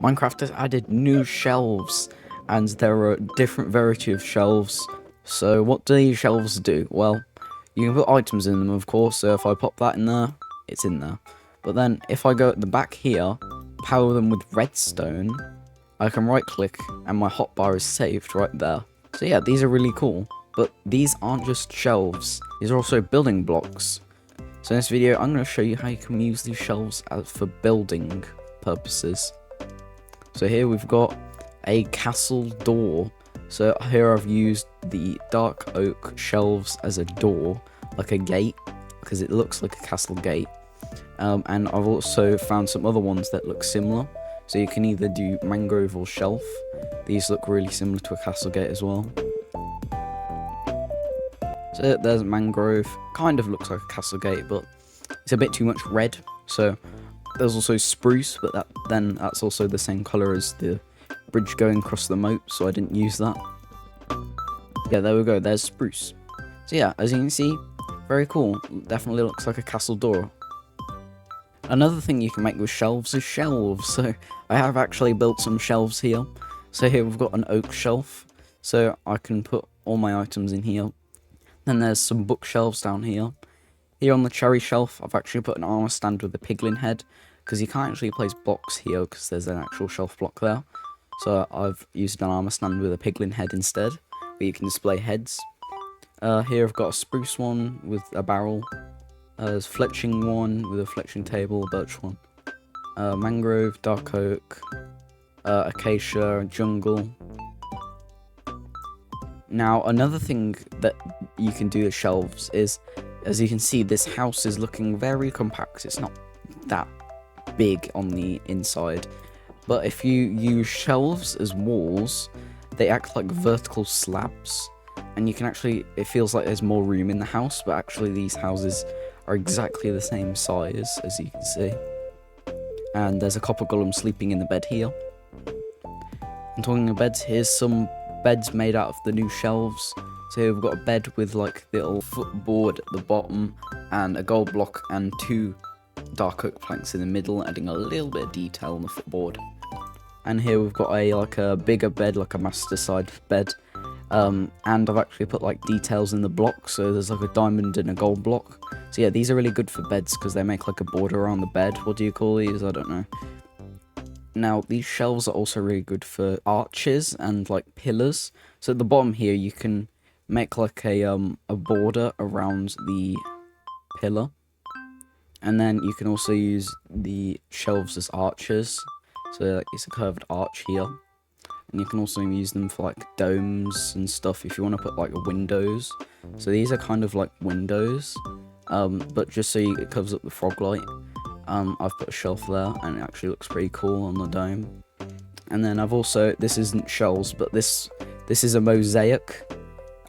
Minecraft has added new shelves, and there are different variety of shelves. So what do these shelves do? Well, you can put items in them, of course, so if I pop that in there, it's in there. But then, if I go at the back here, power them with redstone, I can right click, and my hotbar is saved right there. So yeah, these are really cool. But these aren't just shelves, these are also building blocks. So in this video, I'm going to show you how you can use these shelves for building purposes. So here we've got a castle door. So here I've used the dark oak shelves as a door, like a gate, because it looks like a castle gate. And I've also found some other ones that look similar. So you can either do mangrove or shelf. These look really similar to a castle gate as well. So there's mangrove, kind of looks like a castle gate, but it's a bit too much red. So there's also spruce, but that's also the same colour as the bridge going across the moat, so I didn't use that. Yeah, there we go, there's spruce. So yeah, as you can see, very cool. Definitely looks like a castle door. Another thing you can make with shelves is shelves. So I have actually built some shelves here. So here we've got an oak shelf, so I can put all my items in here. Then there's some bookshelves down here. Here on the cherry shelf, I've actually put an armor stand with a piglin head, because you can't actually place blocks here because there's an actual shelf block there. So I've used an armor stand with a piglin head instead, where you can display heads. Here I've got a spruce one with a barrel. There's a fletching one with a fletching table, a birch one. Mangrove, dark oak, acacia, jungle. Now, another thing that you can do with shelves is, as you can see, this house is looking very compact. It's not that big on the inside. But if you use shelves as walls, they act like vertical slabs. And you can actually, it feels like there's more room in the house, but actually these houses are exactly the same size, as you can see. And there's a copper golem sleeping in the bed here. And talking of beds, here's some beds made out of the new shelves. So here we've got a bed with like the little footboard at the bottom and a gold block and 2 dark oak planks in the middle, adding a little bit of detail on the footboard. And here we've got a bigger bed, like a master side bed. And I've actually put like details in the block, so there's like a diamond and a gold block. So yeah, these are really good for beds because they make like a border around the bed. What do you call these? I don't know. Now, these shelves are also really good for arches and like pillars. So at the bottom here, you can make like a border around the pillar. And then you can also use the shelves as arches. So like, it's a curved arch here. And you can also use them for like domes and stuff if you want to put like windows. So these are kind of like windows, but just so it covers up the frog light. I've put a shelf there, and it actually looks pretty cool on the dome. And then I've also, this isn't shelves, but this is a mosaic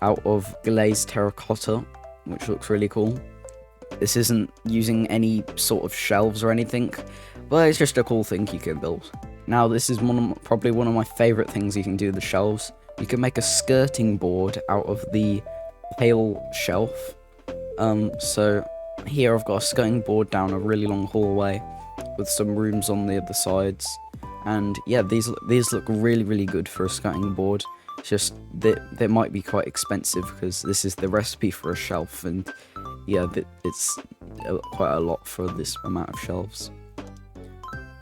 out of glazed terracotta, which looks really cool. This isn't using any sort of shelves or anything, but it's just a cool thing you can build. Now this is probably one of my favourite things you can do with the shelves. You can make a skirting board out of the pale shelf. So here I've got a skirting board down a really long hallway with some rooms on the other sides. And yeah, these look really, really good for a skirting board. It's just that they might be quite expensive because this is the recipe for a shelf, and yeah, it's quite a lot for this amount of shelves.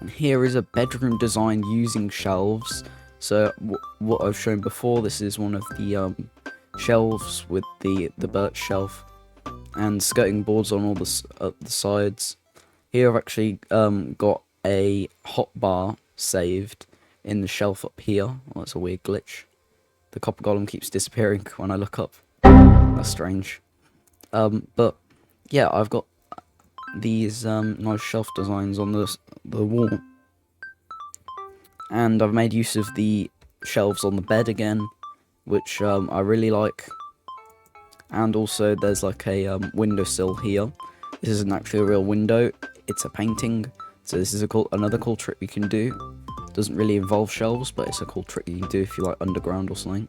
And here is a bedroom design using shelves. So what I've shown before, this is one of the shelves with the birch shelf and skirting boards on all the sides. Here I've actually got a hotbar saved in the shelf up here. Well, that's a weird glitch. The copper golem keeps disappearing when I look up. That's strange. But yeah, I've got these nice shelf designs on the wall. And I've made use of the shelves on the bed again, which I really like. And also there's like a windowsill here. This isn't actually a real window, it's a painting. So this is another cool trick you can do. Doesn't really involve shelves, but it's a cool trick you can do if you like underground or something.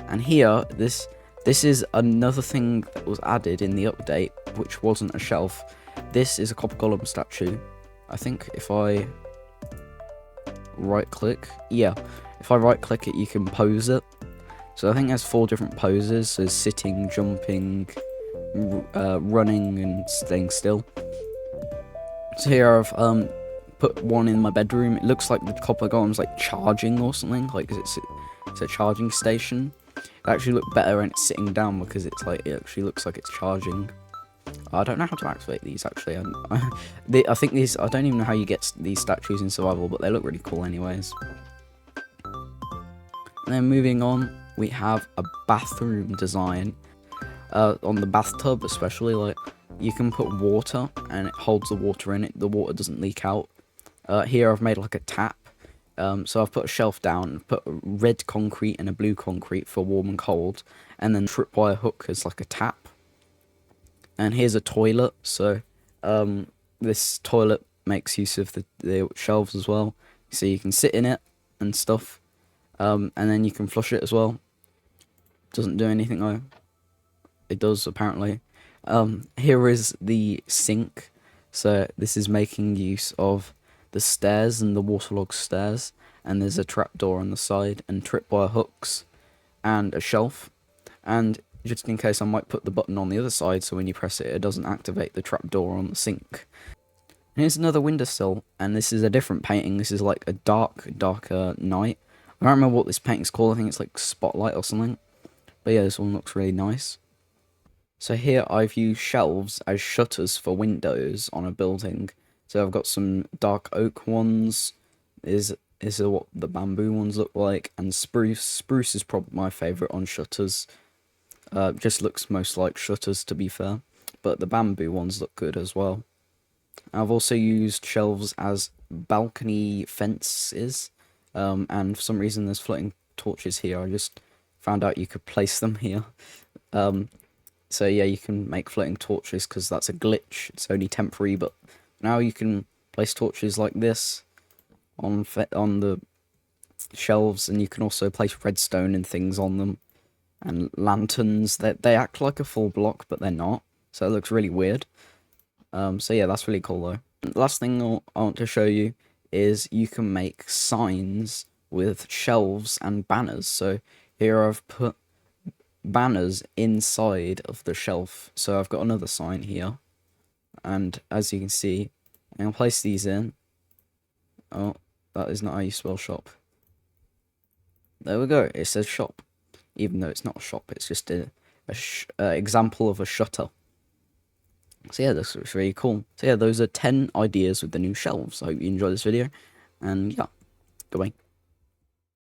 And here, this is another thing that was added in the update, which wasn't a shelf. This is a copper golem statue. I think if I right click. Yeah, if I right click it, you can pose it. So I think there's 4 different poses. So sitting, jumping, running, and staying still. So here I've put one in my bedroom. It looks like the copper golem's like charging or something. Like it's a charging station. It actually looks better when it's sitting down because it's like it actually looks like it's charging. I don't know how to activate these actually. I think these. I don't even know how you get these statues in survival, but they look really cool anyways. And then moving on, we have a bathroom design. On the bathtub especially, like you can put water and it holds the water in it. The water doesn't leak out. Here I've made like a tap. So I've put a shelf down, put a red concrete and a blue concrete for warm and cold, and then tripwire hook as like a tap. And here's a toilet. So this toilet makes use of the shelves as well. So you can sit in it and stuff. And then you can flush it as well. Doesn't do anything though. It does apparently. Here is the sink. So this is making use of the stairs and the waterlogged stairs. And there's a trapdoor on the side and tripwire hooks and a shelf. And just in case, I might put the button on the other side so when you press it, it doesn't activate the trapdoor on the sink. And here's another windowsill, and this is a different painting. This is like a darker night. I don't remember what this painting's called. I think it's like Spotlight or something. But yeah, this one looks really nice. So here I've used shelves as shutters for windows on a building. So I've got some dark oak ones. Is what the bamboo ones look like, and spruce. Spruce is probably my favourite on shutters. Just looks most like shutters to be fair, but the bamboo ones look good as well. I've also used shelves as balcony fences, and for some reason there's floating torches here. I just found out you could place them here. So yeah, you can make floating torches because that's a glitch. It's only temporary, but now you can place torches like this on the shelves, and you can also place redstone and things on them. And lanterns, they act like a full block, but they're not. So it looks really weird. So yeah, that's really cool though. The last thing I want to show you is you can make signs with shelves and banners. So here I've put banners inside of the shelf. So I've got another sign here. And as you can see, I'll place these in. Oh, that is not how you spell shop. There we go, it says shop. Even though it's not a shop, it's just a example of a shutter. So yeah, this looks really cool. So yeah, those are 10 ideas with the new shelves. I hope you enjoyed this video, and yeah, goodbye.